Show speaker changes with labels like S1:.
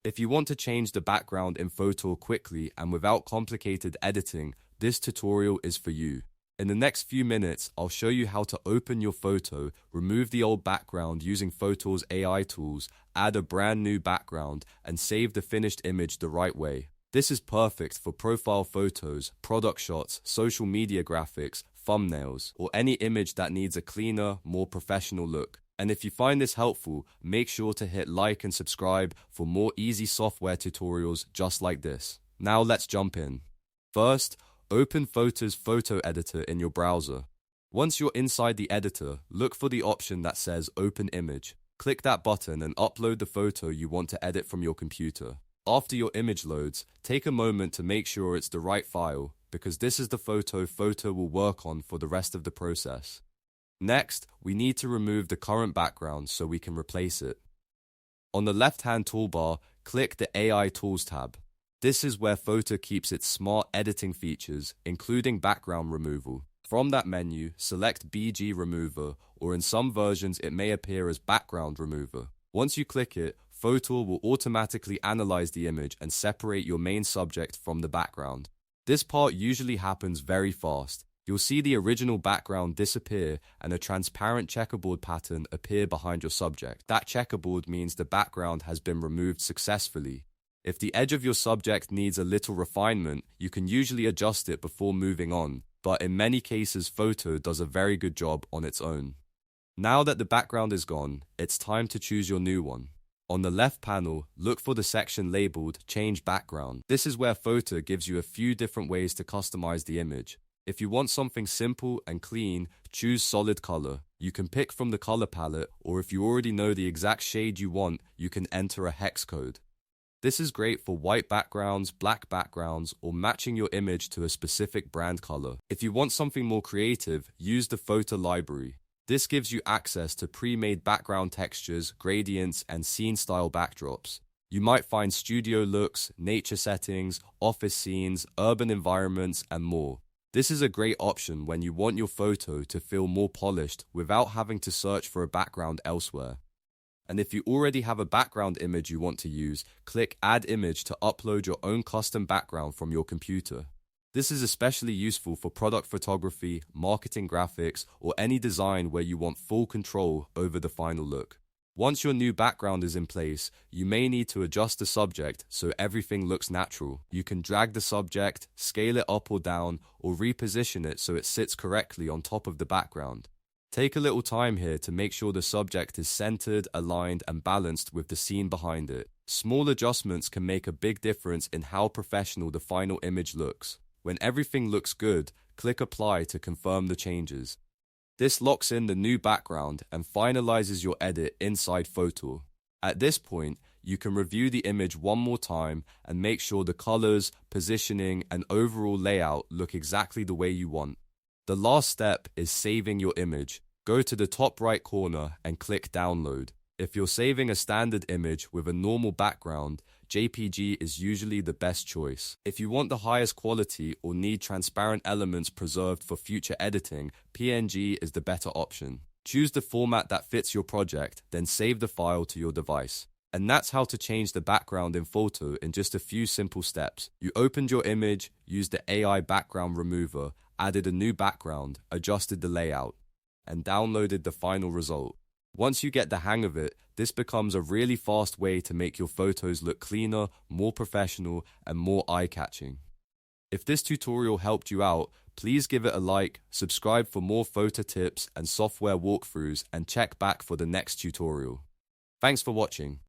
S1: If you want to change the background in Fotor quickly and without complicated editing, this tutorial is for you. In the next few minutes, I'll show you how to open your photo, remove the old background using Fotor's AI tools, add a brand new background, and save the finished image the right way. This is perfect for profile photos, product shots, social media graphics, thumbnails, or any image that needs a cleaner, more professional look. And if you find this helpful, make sure to hit like and subscribe for more easy software tutorials just like this. Now let's jump in. First, open Fotor's photo editor in your browser. Once you're inside the editor, look for the option that says Open Image. Click that button and upload the photo you want to edit from your computer. After your image loads, take a moment to make sure it's the right file, because this is the photo Fotor will work on for the rest of the process. Next, we need to remove the current background so we can replace it. On the left-hand toolbar, click the AI Tools tab. This is where Fotor keeps its smart editing features, including background removal. From that menu, select BG Remover, or in some versions it may appear as Background Remover. Once you click it, Fotor will automatically analyze the image and separate your main subject from the background. This part usually happens very fast. You'll see the original background disappear and a transparent checkerboard pattern appear behind your subject. That checkerboard means the background has been removed successfully. If the edge of your subject needs a little refinement, you can usually adjust it before moving on, but in many cases Fotor does a very good job on its own. Now that the background is gone, it's time to choose your new one. On the left panel, look for the section labeled Change Background. This is where Fotor gives you a few different ways to customize the image. If you want something simple and clean, choose solid color. You can pick from the color palette, or if you already know the exact shade you want, you can enter a hex code. This is great for white backgrounds, black backgrounds, or matching your image to a specific brand color. If you want something more creative, use the Fotor library. This gives you access to pre-made background textures, gradients, and scene-style backdrops. You might find studio looks, nature settings, office scenes, urban environments, and more. This is a great option when you want your photo to feel more polished without having to search for a background elsewhere. And if you already have a background image you want to use, click Add Image to upload your own custom background from your computer. This is especially useful for product photography, marketing graphics, or any design where you want full control over the final look. Once your new background is in place, you may need to adjust the subject so everything looks natural. You can drag the subject, scale it up or down, or reposition it so it sits correctly on top of the background. Take a little time here to make sure the subject is centered, aligned, and balanced with the scene behind it. Small adjustments can make a big difference in how professional the final image looks. When everything looks good, click Apply to confirm the changes. This locks in the new background and finalizes your edit inside Fotor. At this point, you can review the image one more time and make sure the colors, positioning, and overall layout look exactly the way you want. The last step is saving your image. Go to the top right corner and click Download. If you're saving a standard image with a normal background, JPG is usually the best choice. If you want the highest quality or need transparent elements preserved for future editing, PNG is the better option. Choose the format that fits your project, then save the file to your device. And that's how to change the background in Fotor in just a few simple steps. You opened your image, used the AI background remover, added a new background, adjusted the layout, and downloaded the final result. Once you get the hang of it, this becomes a really fast way to make your photos look cleaner, more professional, and more eye-catching. If this tutorial helped you out, please give it a like, subscribe for more photo tips and software walkthroughs, and check back for the next tutorial. Thanks for watching.